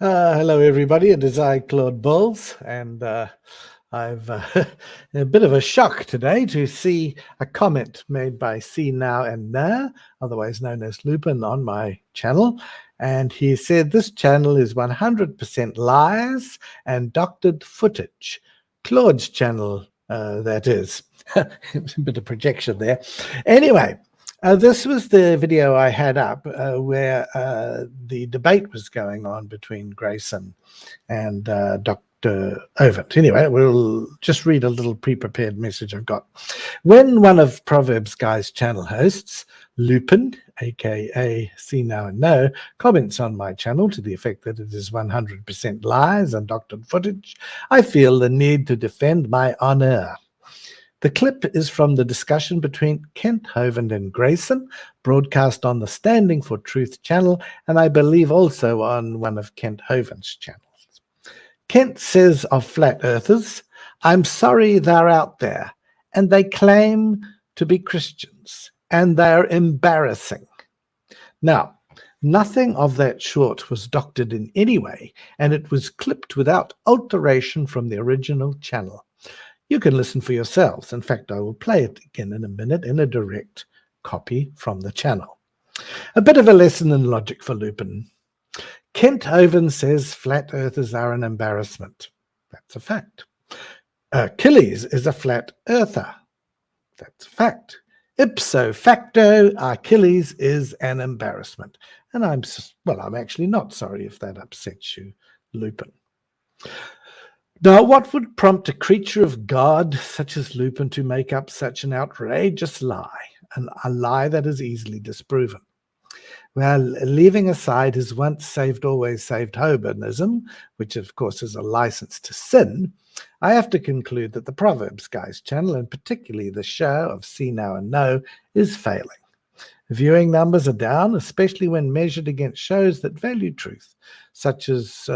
Hello, everybody. It is I, Claude Bawles, and I've a bit of a shock today to see a comment made by See Now and Now, otherwise known as Lupin, on my channel. And he said this channel is 100% lies and doctored footage. Claude's channel, that is. A bit of projection there. Anyway. This was the video I had up where the debate was going on between Grayson and Dr. Ovett. Anyway, we'll just read a little pre-prepared message I've got. When one of Proverbs Guy's channel hosts, Lupin, aka See Now and Know, comments on my channel to the effect that it is 100% lies and doctored footage, I feel the need to defend my honor. The clip is from the discussion between Kent Hovind and Grayson, broadcast on the Standing for Truth channel, and I believe also on one of Kent Hovind's channels. Kent says of flat earthers, "I'm sorry they're out there, and they claim to be Christians, and they're embarrassing." Now, nothing of that sort was doctored in any way, and it was clipped without alteration from the original channel. You can listen for yourselves. In fact, I will play it again in a minute in a direct copy from the channel. A bit of a lesson in logic for Lupin. Kent Hovind says flat earthers are an embarrassment. That's a fact. Achilles is a flat earther. That's a fact. Ipso facto, Achilles is an embarrassment. And I'm actually not sorry if that upsets you, Lupin. Now, what would prompt a creature of God such as Lupin to make up such an outrageous lie, a lie that is easily disproven? Well, leaving aside his once saved, always saved Hovinism, which of course is a license to sin, I have to conclude that the Proverbs Guy's channel, and particularly the show of See Now and Know, is failing. Viewing numbers are down, especially when measured against shows that value truth, such as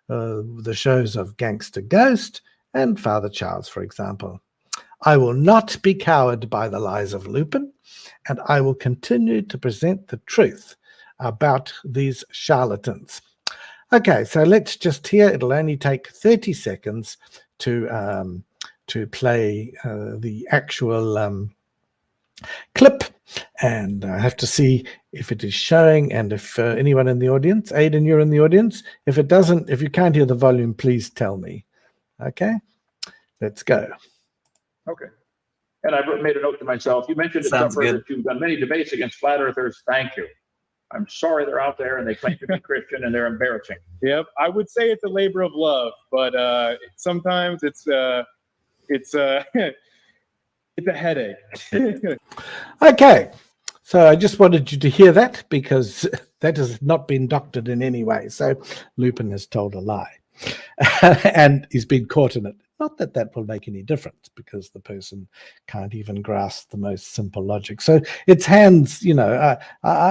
the shows of Gangster Ghost and Father Charles, for example. I will not be cowed by the lies of Lupin, and I will continue to present the truth about these charlatans. Okay, so let's just hear. It'll only take 30 seconds to play the actual clip, and I have to see if it is showing and if anyone in the audience, Aidan, you're in the audience. If it doesn't, if you can't hear the volume, please tell me. Okay, let's go. Okay. And I made a note to myself. You mentioned that you've done many debates against flat earthers. Thank you. I'm sorry they're out there and they claim to be Christian and they're embarrassing. Yep. I would say it's a labor of love, but sometimes it's it's a headache. Okay, so I just wanted you to hear that because that has not been doctored in any way. So Lupin has told a lie and he's been caught in it. Not that that will make any difference because the person can't even grasp the most simple logic. So it's hands, I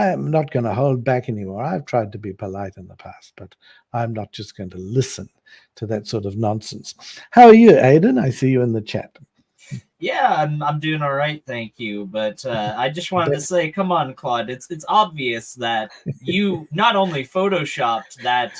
am not going to hold back anymore. I've tried to be polite in the past, but I'm not just going to listen to that sort of nonsense. How are you, Aidan? I see you in the chat. Yeah, I'm doing all right, thank you. But I just wanted to say, come on, Claude. It's obvious that you not only photoshopped that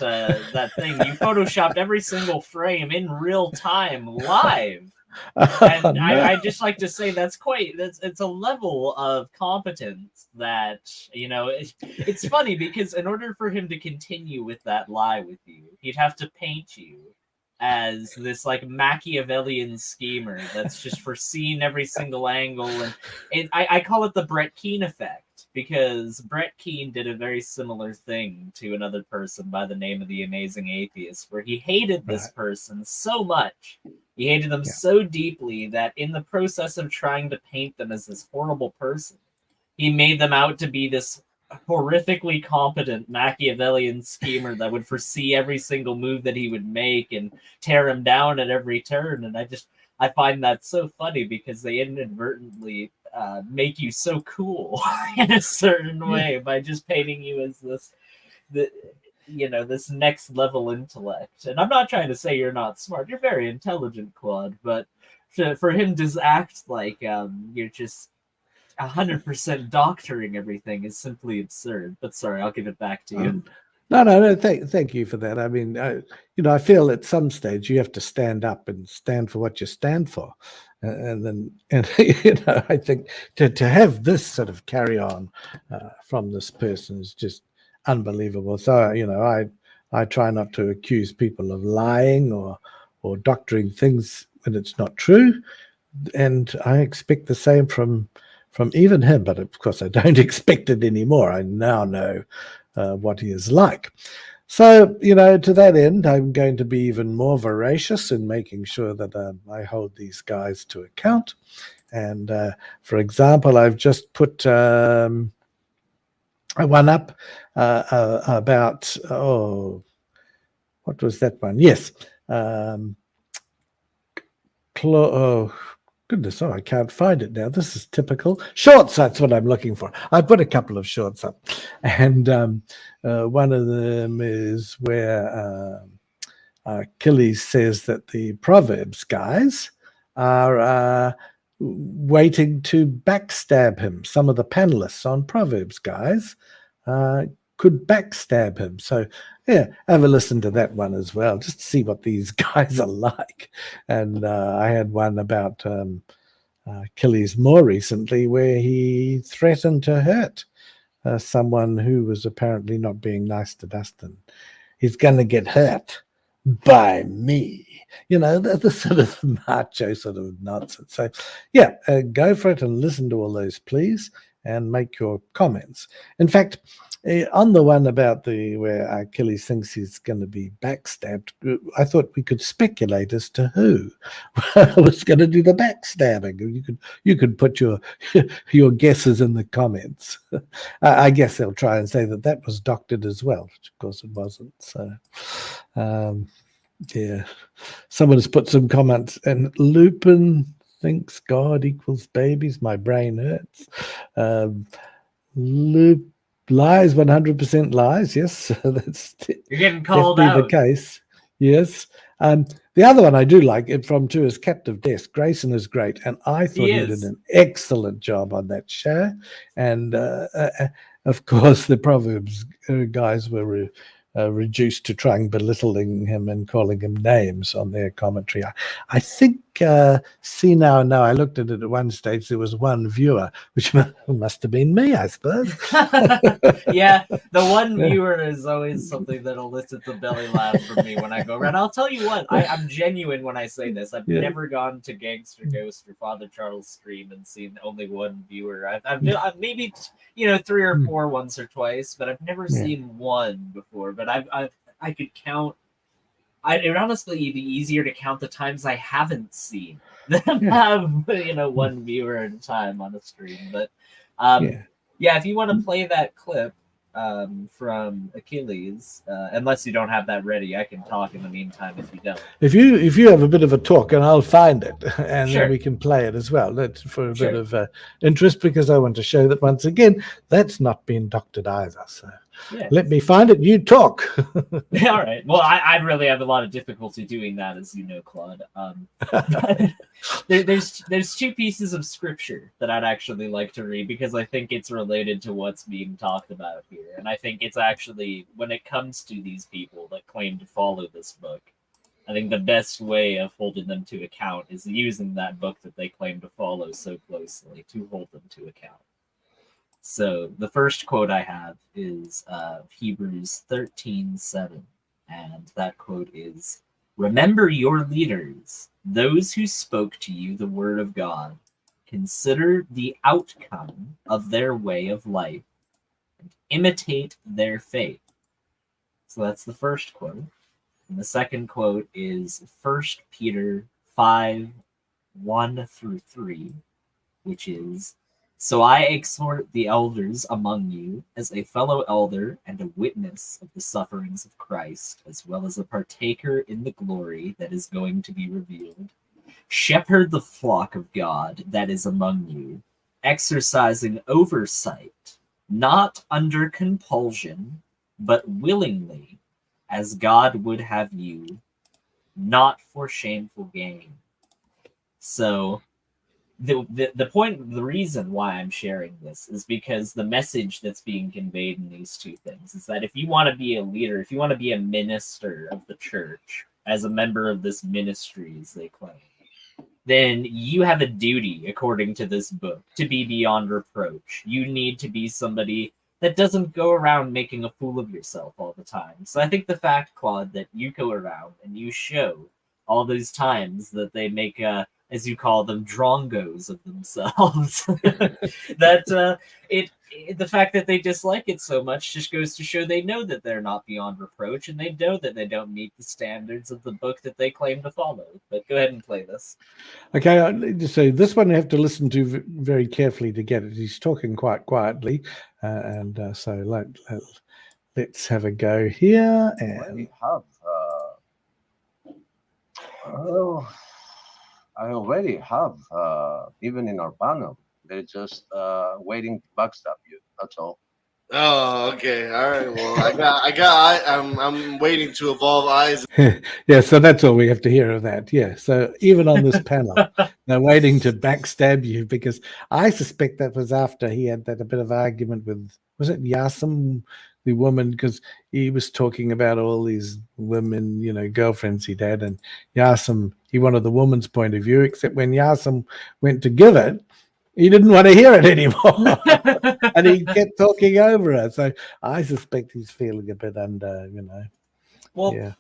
thing, you photoshopped every single frame in real time, live. And I just like to say it's a level of competence that it's funny because in order for him to continue with that lie with you, he'd have to paint you as this like Machiavellian schemer that's just foreseen every single angle, and I call it the Brett Keane effect because Brett Keane did a very similar thing to another person by the name of the Amazing Atheist, where he hated this person so much, he hated them so deeply that in the process of trying to paint them as this horrible person, he made them out to be this horrifically competent Machiavellian schemer that would foresee every single move that he would make and tear him down at every turn. And I find that so funny because they inadvertently make you so cool in a certain way by just painting you as this next level intellect. And I'm not trying to say you're not smart. You're very intelligent, Claude, but for him to act like you're just 100% doctoring everything is simply absurd. But sorry, I'll give it back to you. No. Thank you for that. I mean, I feel at some stage you have to stand up and stand for what you stand for, and then, and I think to have this sort of carry on from this person is just unbelievable. So I try not to accuse people of lying or doctoring things when it's not true, and I expect the same from even him. But of course, I don't expect it anymore. I now know what he is like. So, to that end, I'm going to be even more voracious in making sure that I hold these guys to account. And for example, I've just put one up about, what was that one? Yes. Goodness, I can't find it now. This is typical. Shorts, that's what I'm looking for. I put a couple of shorts up. And one of them is where Achilles says that the Proverbs guys are waiting to backstab him. Some of the panelists on Proverbs guys could backstab him. So, yeah, have a listen to that one as well, just to see what these guys are like. And I had one about Achilles more recently where he threatened to hurt someone who was apparently not being nice to Dustin. He's going to get hurt by me. The sort of macho sort of nonsense. So, yeah, go for it and listen to all those, please, and make your comments. In fact, on the one about where Achilles thinks he's going to be backstabbed, I thought we could speculate as to who was going to do the backstabbing. You could put your guesses in the comments. I guess they'll try and say that was doctored as well, which of course it wasn't. So, yeah, someone has put some comments, and Lupin thinks God equals babies. My brain hurts. Lies, 100% lies. Yes, that's You're getting called definitely out. the case. Yes. The other one I do like it from too is Captive Desk. Grayson is great, and I thought he did an excellent job on that show. And of course, the Proverbs guys were reduced to trying belittling him and calling him names on their commentary. I think, see now, I looked at it at one stage, there was one viewer, which must have been me, I suppose. Yeah, the one viewer is always something that'll elicit the belly laugh from me when I go around. I'll tell you what, I'm genuine when I say this. I've never gone to Gangster Ghost or Father Charles stream and seen only one viewer. I've maybe 3 or 4 once or twice, but I've never seen one before. But I could count. It would honestly be easier to count the times I haven't seen than have one viewer at a time on a stream. But if you want to play that clip from Achilles, unless you don't have that ready, I can talk in the meantime if you don't. If you have a bit of a talk, and I'll find it, and then we can play it as well. That's for a bit of interest, because I want to show that once again that's not been doctored either. So let me find it. You talk. All right. Well, I really have a lot of difficulty doing that, as you know, Claude. There's 2 pieces of scripture that I'd actually like to read, because I think it's related to what's being talked about here. And I think it's actually, when it comes to these people that claim to follow this book, I think the best way of holding them to account is using that book that they claim to follow so closely to hold them to account. So the first quote I have is Hebrews 13:7, and that quote is, "Remember your leaders, those who spoke to you the word of God. Consider the outcome of their way of life and imitate their faith." So that's the first quote. And the second quote is 1 Peter 5:1-3, which is, "So I exhort the elders among you, as a fellow elder and a witness of the sufferings of Christ, as well as a partaker in the glory that is going to be revealed. Shepherd the flock of God that is among you, exercising oversight, not under compulsion, but willingly, as God would have you, not for shameful gain." So the reason why I'm sharing this is because the message that's being conveyed in these two things is that if you want to be a leader, if you want to be a minister of the church, as a member of this ministry, as they claim, then you have a duty, according to this book, to be beyond reproach. You need to be somebody that doesn't go around making a fool of yourself all the time. So I think the fact, Claude, that you go around and you show all those times that they make, as you call them, drongos of themselves, that the fact that they dislike it so much just goes to show they know that they're not beyond reproach, and they know that they don't meet the standards of the book that they claim to follow. But go ahead and play this. Okay, I need to say this one you have to listen to very carefully to get it. He's talking quite quietly, so let's have a go here. And I already have, even in our panel. They're just waiting to backstab you. That's all. Oh, okay. All right. Well, I'm waiting to evolve eyes. Yeah, so that's all we have to hear of that. Yeah, so even on this panel, they're waiting to backstab you, because I suspect that was after he had a bit of argument with, was it Yasim, the woman, because he was talking about all these women, girlfriends he'd had, and Yasim, he wanted the woman's point of view, except when Yasim went to give it, he didn't want to hear it anymore. And he kept talking over her. So I suspect he's feeling a bit under, Well, yeah.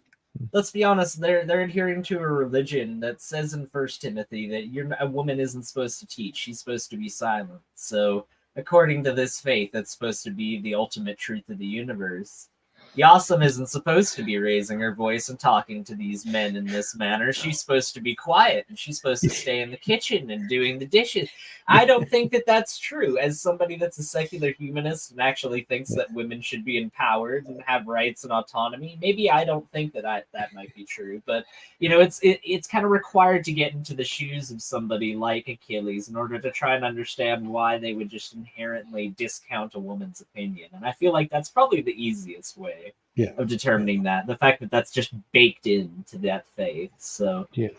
Let's be honest, they're adhering to a religion that says in 1 Timothy that a woman isn't supposed to teach. She's supposed to be silent. So according to this faith, that's supposed to be the ultimate truth of the universe. Yasim isn't supposed to be raising her voice and talking to these men in this manner. She's supposed to be quiet, and she's supposed to stay in the kitchen and doing the dishes. I don't think that that's true. As somebody that's a secular humanist and actually thinks that women should be empowered and have rights and autonomy, maybe I don't think that might be true. But it's kind of required to get into the shoes of somebody like Achilles in order to try and understand why they would just inherently discount a woman's opinion. And I feel like that's probably the easiest way of determining that. The fact that that's just baked into that faith. So yes.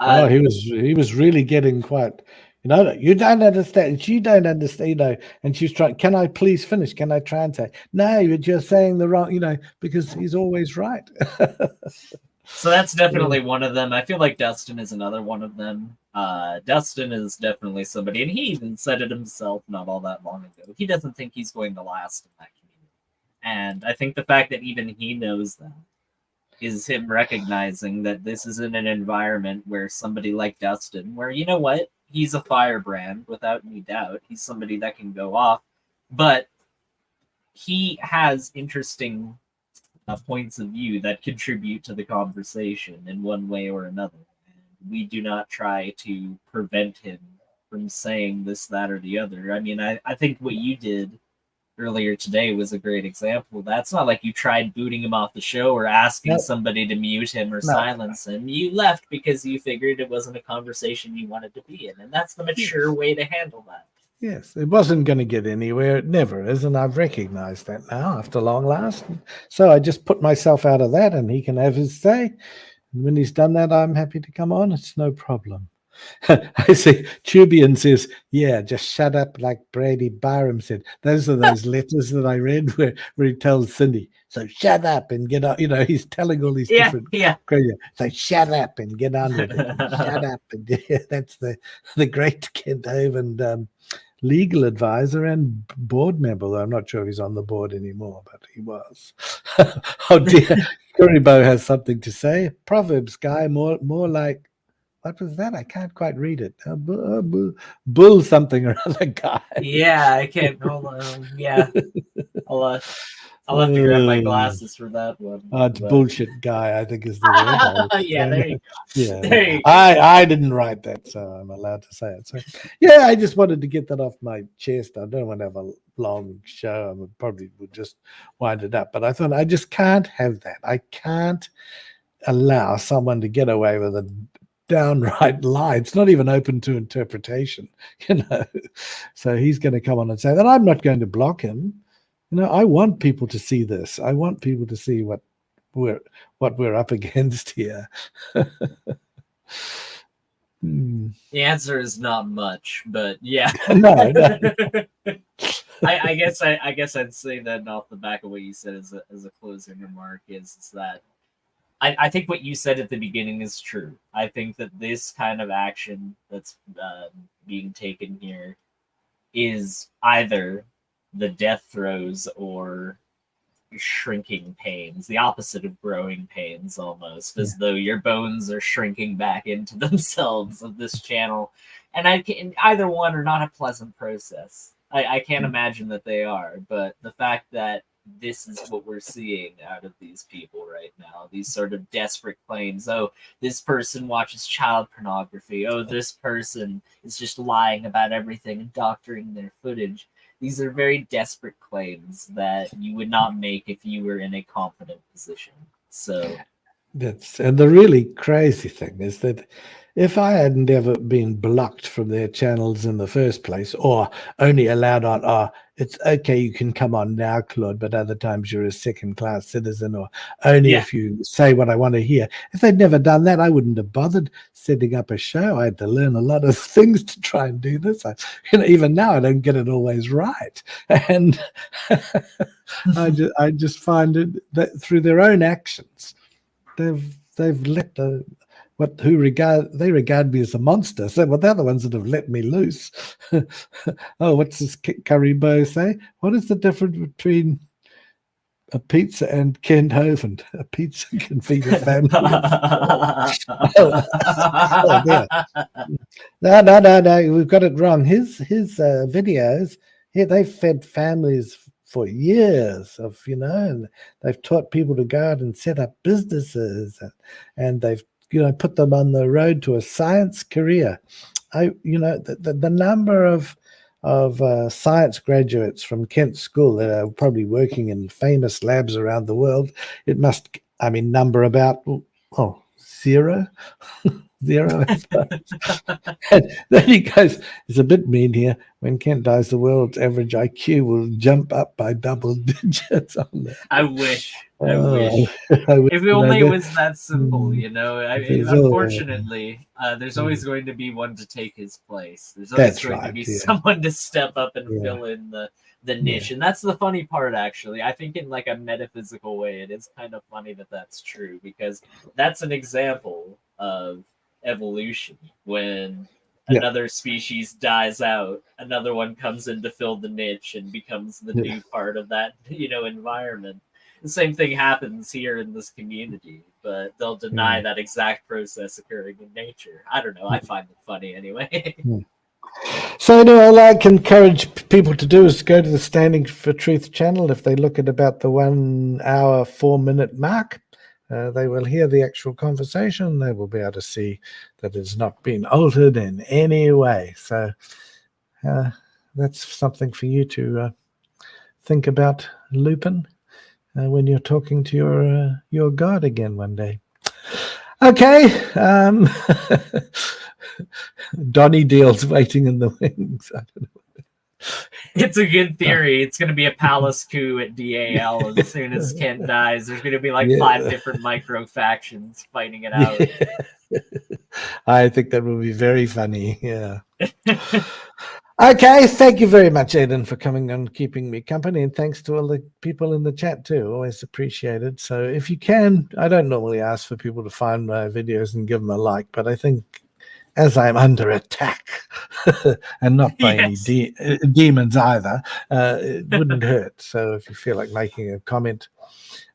He was really getting quite, you don't understand, you don't understand, and she's trying, can I please finish? Can I translate? No, you're just saying the wrong, because he's always right. So that's definitely one of them. I feel like Dustin is another one of them. Dustin is definitely somebody, and he even said it himself not all that long ago. He doesn't think he's going to last in that community. And I think the fact that even he knows that is him recognizing that this is in an environment where somebody like Dustin, where, you know what, he's a firebrand without any doubt. He's somebody that can go off, but he has interesting points of view that contribute to the conversation in one way or another. And we do not try to prevent him from saying this, that, or the other. I mean, I think what you did earlier today was a great example. That's not like you tried booting him off the show or asking somebody to mute him or silence him. You left because you figured it wasn't a conversation you wanted to be in, and that's the mature way to handle that. Yes, it wasn't going to get anywhere. It never is, and I've recognized that now after long last. So I just put myself out of that, and he can have his say. And when he's done that, I'm happy to come on. It's no problem. I see Tubian says, yeah, just shut up, like Brady Byram said. Those are those letters that I read where he tells Cindy, so shut up and get on. He's telling all these different so shut up and get on with it. Shut up. And that's the great Kent Hovind legal advisor and board member. Though I'm not sure if he's on the board anymore, but he was. Oh dear. Kuribo has something to say. Proverbs guy, more like, what was that? I can't quite read it. Bull something or other guy. Yeah, I can't. Hold on. Yeah, I'll have to grab my glasses for that one. It's bullshit guy, I think is the word. Yeah, there you go. Yeah, there you go. I didn't write that, so I'm allowed to say it. So, yeah, I just wanted to get that off my chest. I don't want to have a long show. I probably would just wind it up. But I thought I just can't have that. I can't allow someone to get away with a downright lie. It's not even open to interpretation, So he's going to come on and say that. I'm not going to block him. I want people to see this. I want people to see what we're up against here. The answer is not much, but yeah. No, no. I guess I'd say that off the back of what you said as a closing remark is that I think what you said at the beginning is true. I think that this kind of action that's being taken here is either the death throes or shrinking pains, the opposite of growing pains, almost as though your bones are shrinking back into themselves of this channel. And either one are not a pleasant process. I can't imagine that they are, but the fact that this is what we're seeing out of these people right now, these sort of desperate claims. Oh, this person watches child pornography. Oh, this person is just lying about everything and doctoring their footage. These are very desperate claims that you would not make if you were in a confident position. So and the really crazy thing is that if I hadn't ever been blocked from their channels in the first place, or only allowed on, it's okay, you can come on now, Claude, but other times you're a second-class citizen, or only if you say what I want to hear. If they'd never done that, I wouldn't have bothered setting up a show. I had to learn a lot of things to try and do this. Even now, I don't get it always right. And I just find it that through their own actions, they've let they regard me as a monster. So, well, they're the ones that have let me loose. Oh, what's this Karibo say? What is the difference between a pizza and Ken Hovind? A pizza can feed a family. No. We've got it wrong. His videos, they've fed families for years and they've taught people to go out and set up businesses, and they've put them on the road to a science career. The number of science graduates from Kent School that are probably working in famous labs around the world, it must, number about zero. Zero. And then he goes, it's a bit mean here. When Kent dies, the world's average IQ will jump up by double digits on that. I wish. If only it was that simple, unfortunately, there's always going to be one to take his place. There's always to be someone to step up and fill in the niche. And that's the funny part, actually. I think in like a metaphysical way, it is kind of funny that that's true, because that's an example of evolution. When another species dies out, another one comes in to fill the niche and becomes the new part of that environment. The same thing happens here in this community, but they'll deny that exact process occurring in nature. I don't know, I find it funny anyway. So all I can encourage people to do is go to the Standing for Truth channel. If they look at about the 1 hour 4 minute mark, they will hear the actual conversation. They will be able to see that it's not been altered in any way. So that's something for you to think about, Lupin, when you're talking to your God again one day. Okay. Donnie Deal's waiting in the wings. I don't know. It's a good theory. It's going to be a palace coup at DAL as soon as Kent dies. There's going to be like 5 different micro factions fighting it out. I think that will be very funny. Yeah. Okay. Thank you very much, Aidan, for coming and keeping me company. And thanks to all the people in the chat too. Always appreciated. So if you can, I don't normally ask for people to find my videos and give them a like, but I think as I'm under attack and not by any demons either, it wouldn't hurt. So if you feel like making a comment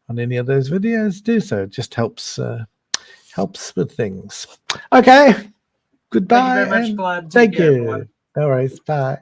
on any of those videos, do so. It just helps with things. Okay. Goodbye. Thank you very much, Claude. Thank you. No worries. Bye.